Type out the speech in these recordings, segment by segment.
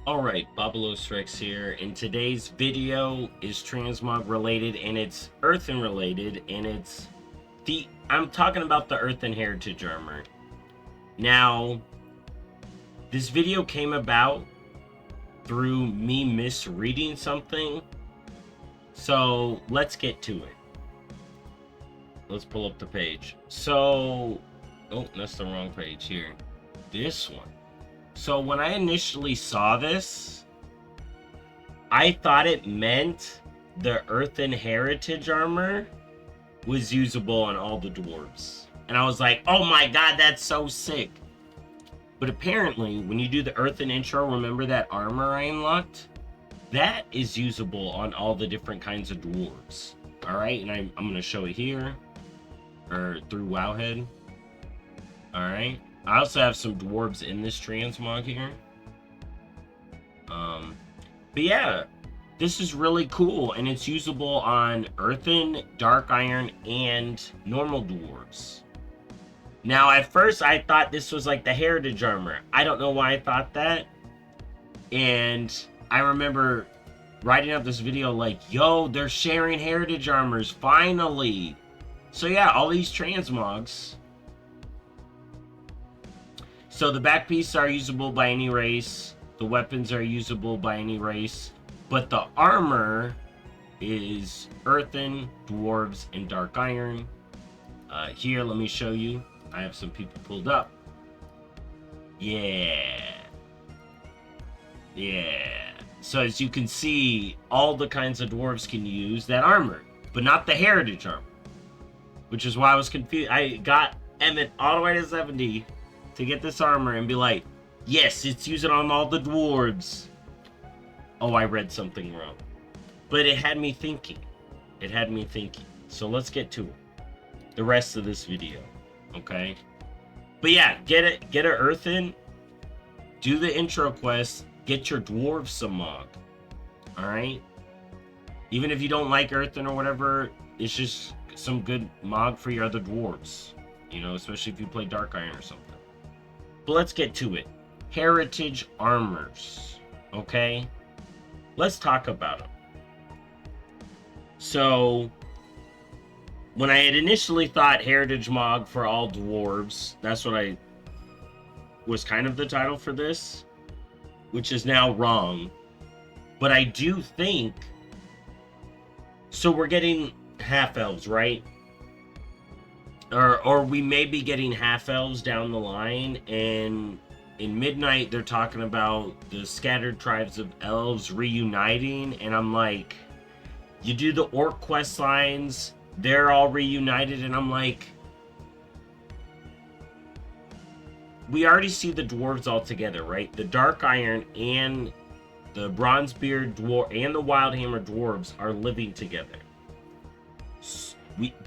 Alright, BobalosRex here, and today's video is transmog related, and it's earthen related, and I'm talking about the earthen heritage armor. Now, this video came about through me misreading something, so let's get to it. Let's pull up the page. Oh, that's the wrong page here. This one. So when I initially saw this, I thought it meant the earthen heritage armor was usable on all the dwarves. And I was like, oh my god, that's so sick. But apparently, when you do the earthen intro, remember that armor I unlocked? That is usable on all the different kinds of dwarves. Alright, and I'm going to show it here. Or through Wowhead. Alright. I also have some dwarves in this transmog here. But yeah, this is really cool, and it's usable on earthen, dark iron, and normal dwarves. Now, at first, I thought this was like the heritage armor. I don't know why I thought that. And I remember writing up this video like, yo, they're sharing heritage armors, finally. So yeah, all these transmogs. So the back pieces are usable by any race. The weapons are usable by any race. But the armor is earthen, dwarves, and dark iron. Here, let me show you. I have some people pulled up. Yeah. So as you can see, all the kinds of dwarves can use that armor. But not the heritage armor. Which is why I was confused. I got Emmett all the way to 70. To get this armor and be like, yes, it's using on all the dwarves. Oh, I read something wrong. But it had me thinking. So let's get to it. The rest of this video. Okay? But yeah, get a earthen. Do the intro quest. Get your dwarves some mog. Alright? Even if you don't like earthen or whatever, it's just some good mog for your other dwarves. You know, especially if you play dark iron or something. But let's get to it. Heritage armors. Okay? Let's talk about them. So, when I had initially thought Heritage Mog for all dwarves, that's what I was kind of the title for this, which is now wrong. But I do think, so we're getting half elves, right? Or we may be getting half-elves down the line, and in Midnight they're talking about the scattered tribes of elves reuniting, and I'm like, you do the orc quest lines, they're all reunited, and I'm like, we already see the dwarves all together, right? The Dark Iron and the Bronzebeard dwarf and the Wildhammer dwarves are living together.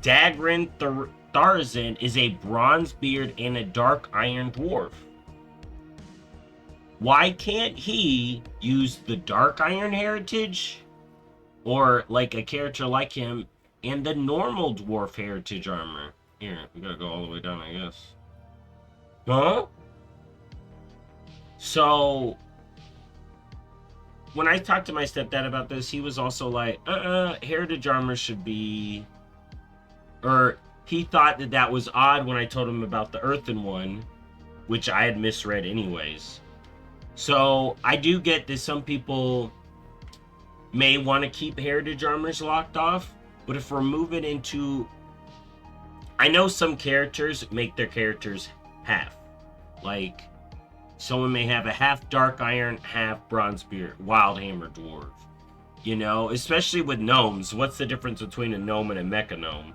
Dagrin Tharzan is a Bronzebeard and a Dark Iron dwarf. Why can't he use the Dark Iron heritage, or like a character like him, and the normal dwarf heritage armor? Here, we gotta go all the way down, I guess. Huh? So, when I talked to my stepdad about this, he was also like, heritage armor should be, or he thought that was odd when I told him about the earthen one, which I had misread anyways. So I do get that some people may want to keep heritage armors locked off, but if we're moving into, I know some characters make their characters half. Like, someone may have a half dark iron, half Bronzebeard, Wildhammer dwarf. You know, especially with gnomes. What's the difference between a gnome and a mecha gnome?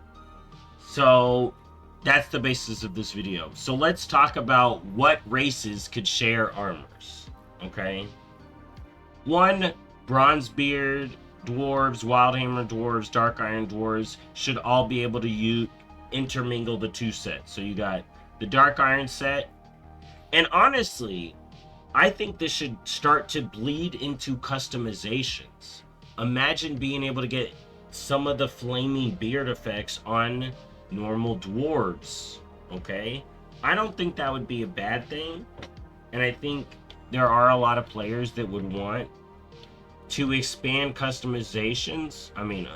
So, that's the basis of this video. So let's talk about what races could share armors. Okay? 1, Bronzebeard dwarves, Wildhammer dwarves, Dark Iron dwarves should all be able to intermingle the two sets. So you got the Dark Iron set. And honestly, I think this should start to bleed into customizations. Imagine being able to get some of the flaming beard effects on normal dwarves, okay? I don't think that would be a bad thing, and I think there are a lot of players that would want to expand customizations. I mean,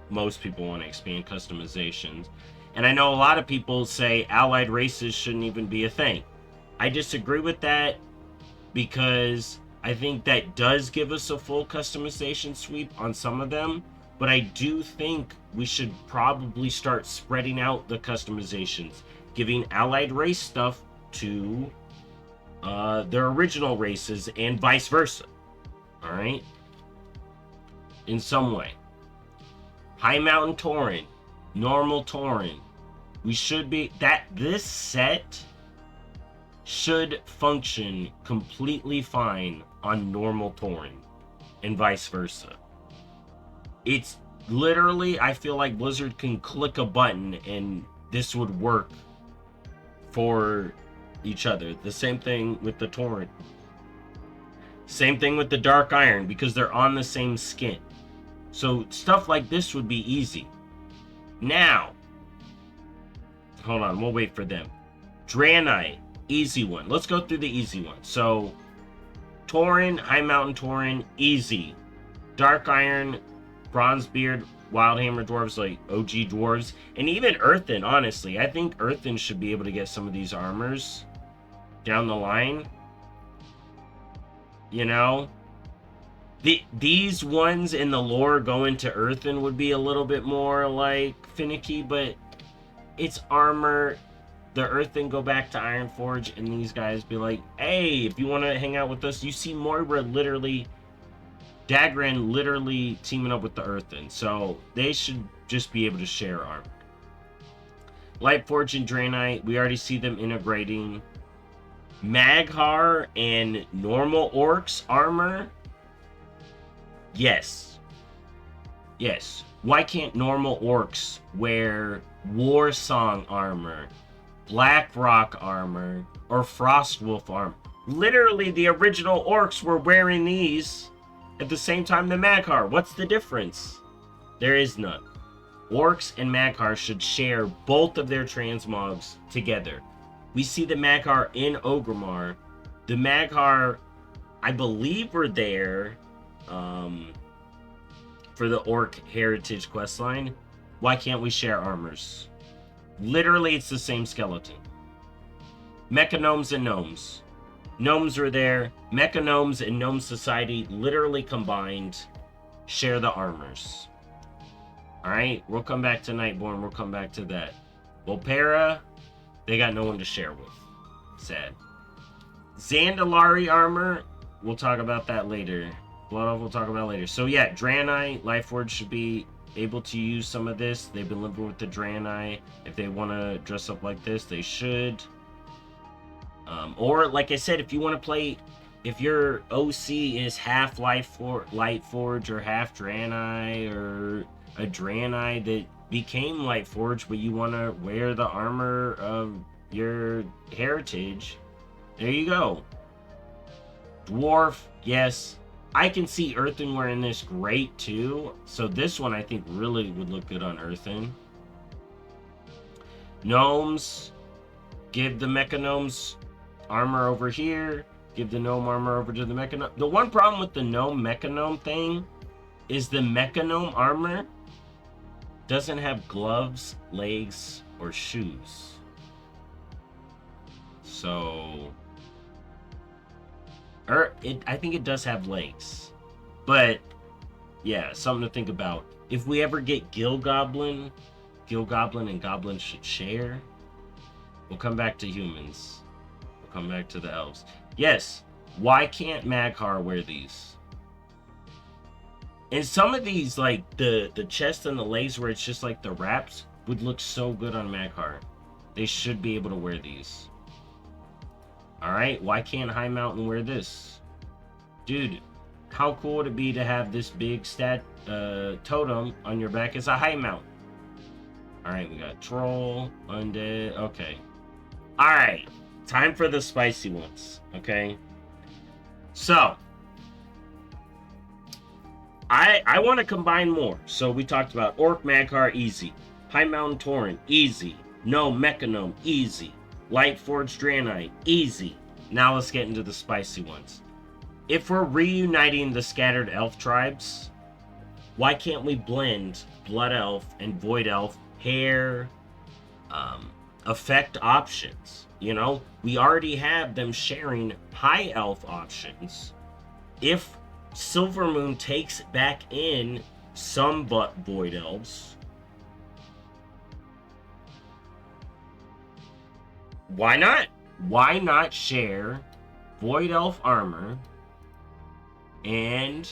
most people want to expand customizations. And I know a lot of people say allied races shouldn't even be a thing. I disagree with that because I think that does give us a full customization sweep on some of them. But I do think we should probably start spreading out the customizations, giving allied race stuff to their original races and vice versa. All right? In some way. High Mountain Tauren, normal Tauren. We should be this set should function completely fine on normal Tauren and vice versa. It's literally, I feel like Blizzard can click a button and this would work for each other. The same thing with the Tauren. Same thing with the Dark Iron, because they're on the same skin. So stuff like this would be easy. Now, hold on, we'll wait for them. Draenei, easy one. Let's go through the easy one. So, Tauren, High Mountain Tauren, easy. Dark Iron, Bronzebeard, Wildhammer Dwarves, like OG Dwarves. And even Earthen, honestly. I think Earthen should be able to get some of these armors down the line. You know? These ones in the lore going to Earthen would be a little bit more, like, finicky, but it's armor. The Earthen go back to Ironforge, and these guys be like, hey, if you want to hang out with us, you see Moira literally, Dagran literally teaming up with the Earthen, so they should just be able to share armor. Lightforge and Draenei, we already see them integrating. Maghar and normal Orcs armor, yes. Yes. Why can't normal Orcs wear War Song armor, Blackrock armor, or Frostwolf armor? Literally, the original Orcs were wearing these at the same time the Maghar. What's the difference? There is none. Orcs and Maghar should share both of their transmogs together. We see the Maghar in Orgrimmar. The Maghar, I believe, were there for the Orc Heritage questline. Why can't we share armors? Literally, it's the same skeleton. Mechagnomes and Gnomes. Gnomes are there. Mechagnomes and Gnome Society literally combined share the armors. Alright, we'll come back to Nightborn. We'll come back to that. Volpera, they got no one to share with. Sad. Zandalari armor, we'll talk about that later. Blood Elf we'll talk about later. So yeah, Draenei, Lightforge should be able to use some of this. They've been living with the Draenei. If they want to dress up like this, they should. Or, like I said, if you want to play, if your OC is half Lightforge or half Draenei, or a Draenei that became Lightforge, but you want to wear the armor of your heritage, there you go. Dwarf, yes. I can see Earthen wearing this great too. So this one I think really would look good on Earthen. Gnomes, give the Mechagnomes armor over here. Give the Gnome armor over to the Mechagnome. The one problem with the Gnome Mechagnome thing is the Mechagnome armor doesn't have gloves, legs, or shoes. So I think it does have legs. But yeah, something to think about. If we ever get Gill Goblin and Goblin should share. We'll come back to humans. We'll come back to the elves. Yes, why can't Maghar wear these? And some of these, like the chest and the legs where it's just like the wraps, would look so good on Maghar. They should be able to wear these. Alright, why can't High Mountain wear this? Dude, how cool would it be to have this big totem on your back as a High Mountain? Alright, we got Troll, Undead, okay. Alright, time for the spicy ones, okay? So, I want to combine more. So we talked about Orc Maghar, easy. High Mountain Tauren, easy. No Mechagnome, easy. Lightforge Draenei, easy. Now let's get into the spicy ones. if we're reuniting the scattered elf tribes, why can't we blend Blood Elf and Void Elf hair, effect options? You know, we already have them sharing High Elf options. If Silvermoon takes back in some but Void Elves, why not? Why not share Void Elf armor and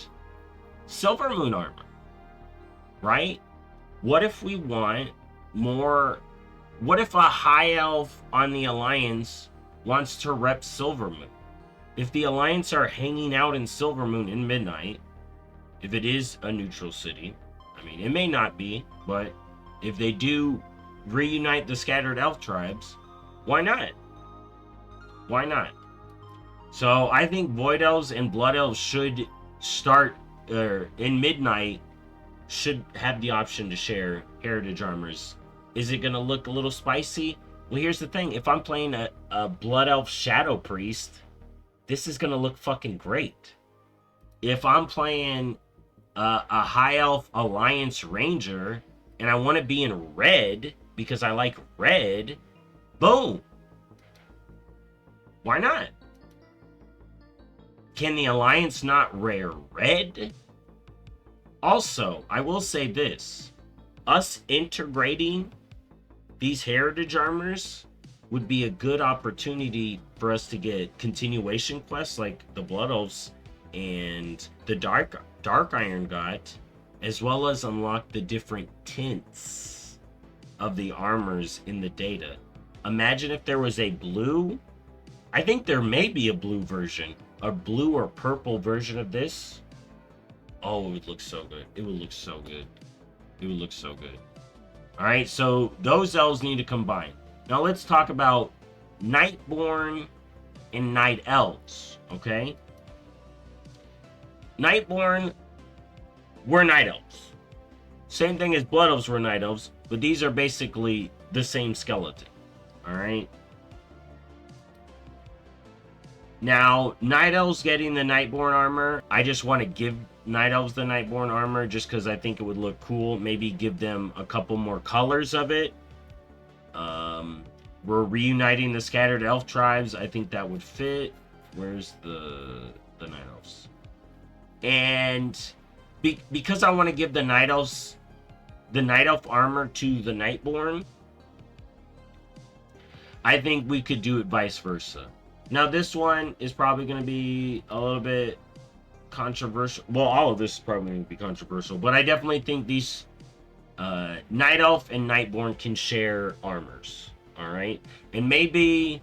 Silvermoon armor? Right? What if we want more? What if a High Elf on the Alliance wants to rep Silvermoon? If the Alliance are hanging out in Silvermoon in Midnight, if it is a neutral city, I mean, it may not be, but if they do reunite the scattered elf tribes, why not? Why not? So I think Void Elves and Blood Elves should start, in Midnight, should have the option to share heritage armors. Is it going to look a little spicy? Well, here's the thing. If I'm playing a Blood Elf Shadow Priest, this is going to look fucking great. If I'm playing a High Elf Alliance Ranger and I want to be in red because I like red, boom. Why not? Can the Alliance not rare red? Also, I will say this. Us integrating these heritage armors would be a good opportunity for us to get continuation quests like the Blood Elves and the Dark Iron got, as well as unlock the different tints of the armors in the data. Imagine if there was a blue. I think there may be a blue version, a blue or purple version of this. Oh, it would look so good. It would look so good. It would look so good. All right, so those elves need to combine. Now let's talk about Nightborn and Night Elves, okay? Nightborn were Night Elves. Same thing as Blood Elves were Night Elves, but these are basically the same skeleton, all right? Now, Night Elves getting the Nightborn armor, I just want to give Night Elves the Nightborn armor just because I think it would look cool. Maybe give them a couple more colors of it. We're reuniting the scattered elf tribes. I think that would fit. Where's the Night Elves? And because I want to give the Night Elves the Night Elf armor to the Nightborn, I think we could do it vice versa. Now, this one is probably going to be a little bit controversial. Well, all of this is probably going to be controversial, but I definitely think these Night Elf and Nightborn can share armors. All right, and maybe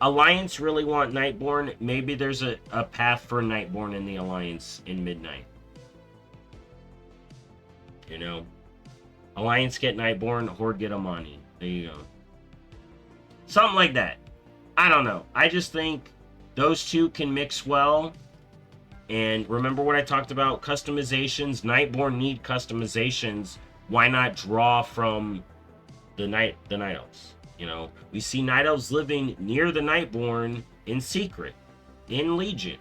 Alliance really want Nightborn. Maybe there's a path for Nightborn in the Alliance in Midnight. You know, Alliance get Nightborn, Horde get Amani. There you go. Something like that. I don't know. I just think those two can mix well. And remember what I talked about? Customizations. Nightborn need customizations. Why not draw from the Night Elves? You know, we see Night Elves living near the Nightborn in secret, in Legion.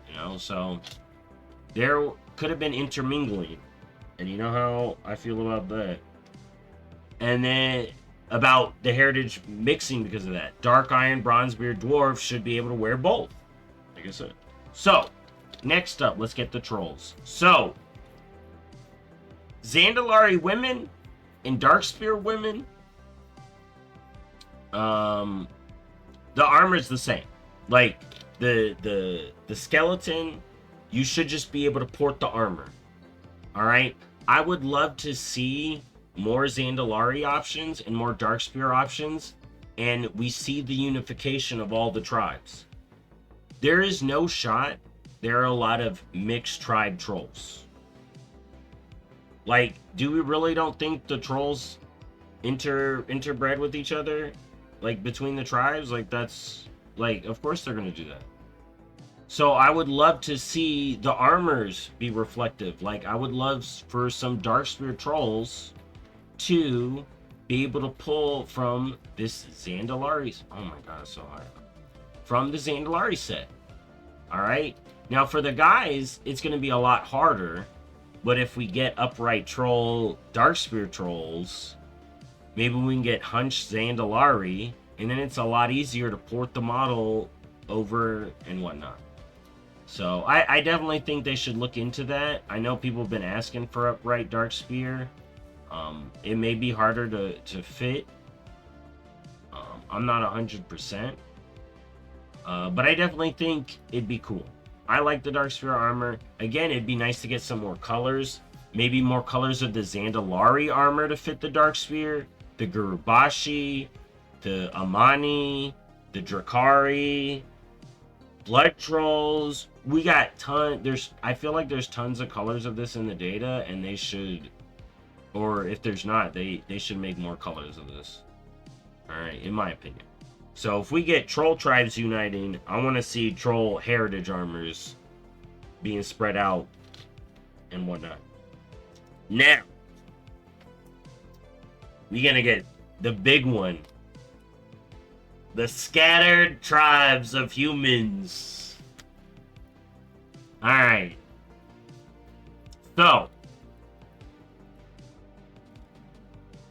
You know, so there could have been intermingling. And you know how I feel about that. And then about the heritage mixing because of that. Dark Iron, Bronzebeard, Dwarf should be able to wear both. Like I said. So, next up, let's get the trolls. So, Zandalari women and Darkspear women, the armor's the same. Like, the skeleton, you should just be able to port the armor. Alright? I would love to see more Zandalari options and more Darkspear options, and we see the unification of all the tribes. There is no shot there are a lot of mixed tribe trolls. Like, do we really don't think the trolls interbred with each other? Like, between the tribes? Like, that's... Like, of course they're gonna do that. So I would love to see the armors be reflective. Like, I would love for some Darkspear trolls to be able to pull from this Zandalari's. Oh my god, it's so high. from the Zandalari set. Alright? Now for the guys, it's going to be a lot harder. But if we get Upright Troll, Darkspear Trolls, maybe we can get Hunch Zandalari, and then it's a lot easier to port the model over and whatnot. So I definitely think they should look into that. I know people have been asking for Upright Darkspear. It may be harder to fit. I'm not 100%. But I definitely think it'd be cool. I like the Darkspear armor. Again, it'd be nice to get some more colors. Maybe more colors of the Zandalari armor to fit the Darkspear. The Gurubashi, the Amani, the Drakari, Blood Trolls. We got I feel like there's tons of colors of this in the data, and they should, or if there's not, they should make more colors of this. Alright, in my opinion. So if we get Troll Tribes uniting, I want to see Troll Heritage armors being spread out and whatnot. Now, we're going to get the big one. The Scattered Tribes of Humans. Alright. So,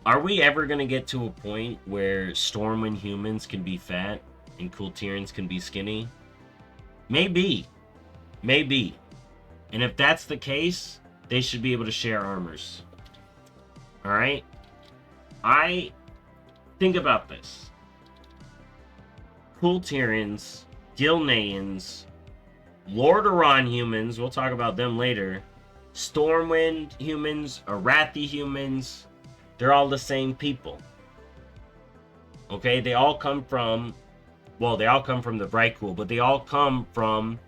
are we ever going to get to a point where Stormwind humans can be fat and Kultirans can be skinny? Maybe. Maybe. And if that's the case, they should be able to share armors. Alright? Think about this. Kultirans, Gilneans, Lordaeron humans, we'll talk about them later, Stormwind humans, Arathi humans, they're all the same people. Okay, they all come from, well, they all come from the Vrykul, but they all come from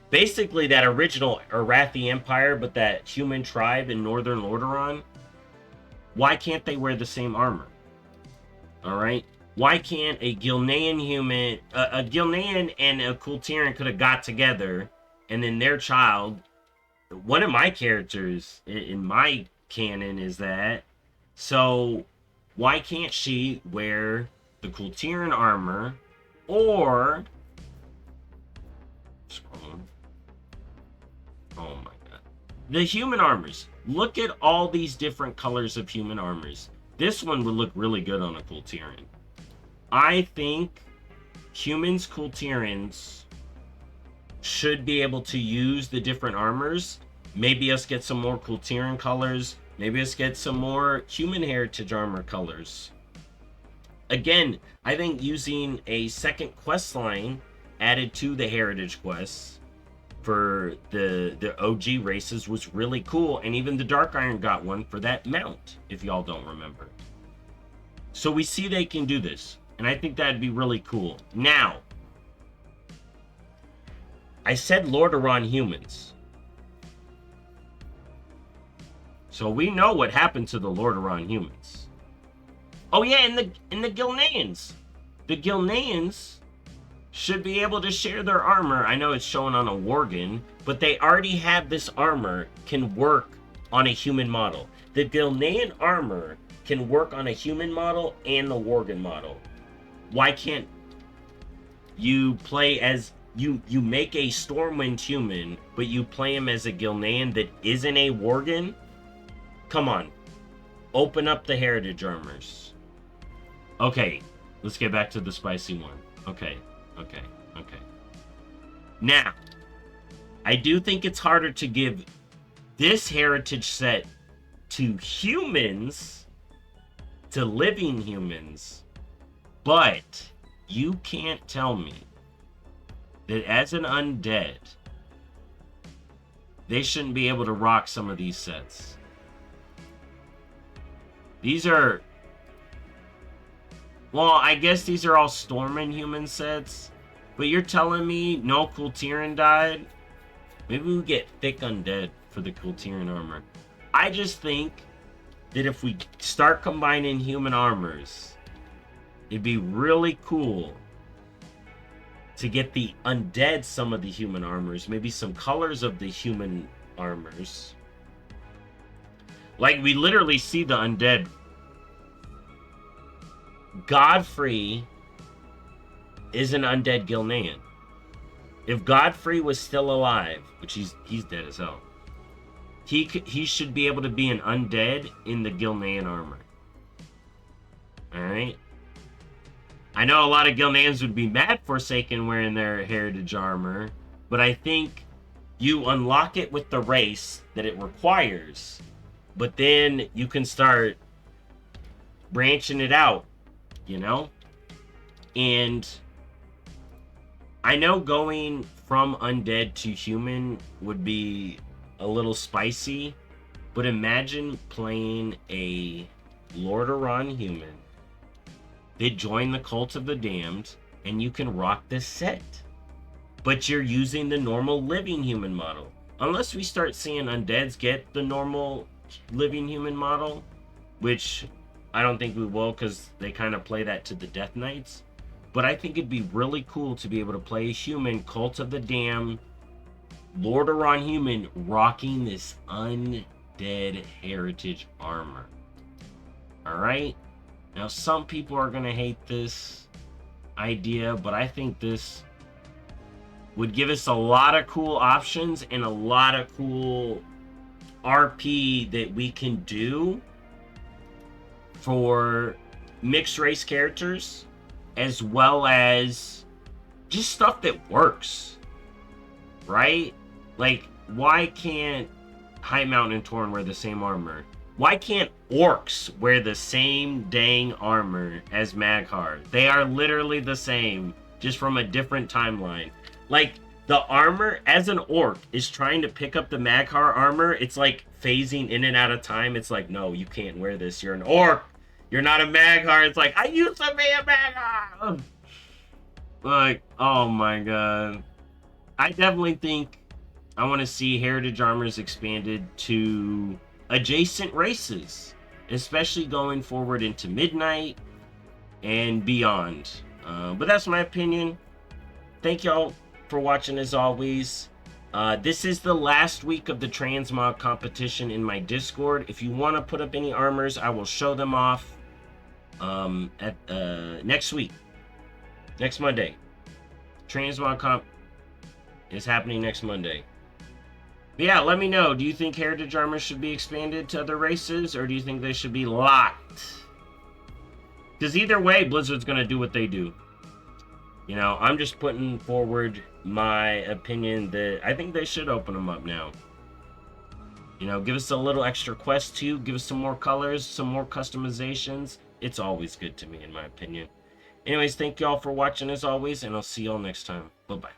basically that original Arathi Empire, but that human tribe in northern Lordaeron. Why can't they wear the same armor? Alright? Why can't a Gilnean human, a Gilnean and a Kultiran could have got together, and then their child, one of my characters in my canon is that, so why can't she wear the Kultiran armor, or, oh my god, the human armors? Look at all these different colors of human armors. This one would look really good on a Kultiran. I think humans, Kultirans should be able to use the different armors. Maybe us get some more Kultiran colors. Maybe us get some more human heritage armor colors. Again, I think using a second quest line added to the heritage quests for the OG races was really cool. And even the Dark Iron got one for that mount, if y'all don't remember. So we see they can do this. And I think that'd be really cool. Now, I said Lordaeron humans. So we know what happened to the Lordaeron humans. Oh yeah, and the Gilneans. The Gilneans should be able to share their armor. I know it's shown on a Worgen, but they already have this armor can work on a human model. The Gilnean armor can work on a human model and the Worgen model. Why can't you play as you make a Stormwind human, but you play him as a Gilnean that isn't a Worgen? Come on. Open up the heritage armors. Okay, let's get back to the spicy one. Okay. Now, I do think it's harder to give this heritage set to humans, to living humans, but you can't tell me that as an undead, they shouldn't be able to rock some of these sets. These are, well, I guess these are all Stormwind human sets, but you're telling me no Kultiran died? Maybe we get thick undead for the Kultiran armor. I just think that if we start combining human armors, it'd be really cool to get the undead some of the human armors, maybe some colors of the human armors. Like, we literally see the undead. Godfrey is an undead Gilnean. If Godfrey was still alive, which he's dead as hell, he should be able to be an undead in the Gilnean armor. All right. I know a lot of Gilneans would be mad Forsaken wearing their heritage armor, but I think you unlock it with the race that it requires, but then you can start branching it out, you know? And I know going from undead to human would be a little spicy, but imagine playing a Lordaeron human. They join the Cult of the Damned, and you can rock this set. But you're using the normal living human model. Unless we start seeing undeads get the normal living human model, which I don't think we will because they kind of play that to the Death Knights. But I think it'd be really cool to be able to play a human, Cult of the Damned, Lordaeron human, rocking this undead heritage armor. Alright? Now, some people are going to hate this idea, but I think this would give us a lot of cool options and a lot of cool RP that we can do for mixed race characters, as well as just stuff that works, right? Like, why can't High Mountain and Tauren wear the same armor? Why can't orcs wear the same dang armor as Maghar? They are literally the same, just from a different timeline. Like, the armor, as an orc, is trying to pick up the Maghar armor. It's like phasing in and out of time. It's like, no, you can't wear this. You're an orc. You're not a Maghar. It's like, I used to be a Maghar. Like, oh my god. I definitely think I want to see heritage armors expanded to adjacent races, especially going forward into Midnight and beyond. But that's my opinion. Thank y'all for watching as always. This is the last week of the transmog competition in my Discord. If you want to put up any armors, I will show them off at next week, next Monday. Transmog comp is happening next Monday. But yeah, let me know. Do you think heritage armor should be expanded to other races, or do you think they should be locked? Because either way, Blizzard's going to do what they do. You know, I'm just putting forward my opinion that I think they should open them up now. You know, give us a little extra quest too. Give us some more colors, some more customizations. It's always good to me, in my opinion. Anyways, thank y'all for watching as always, and I'll see y'all next time. Bye-bye.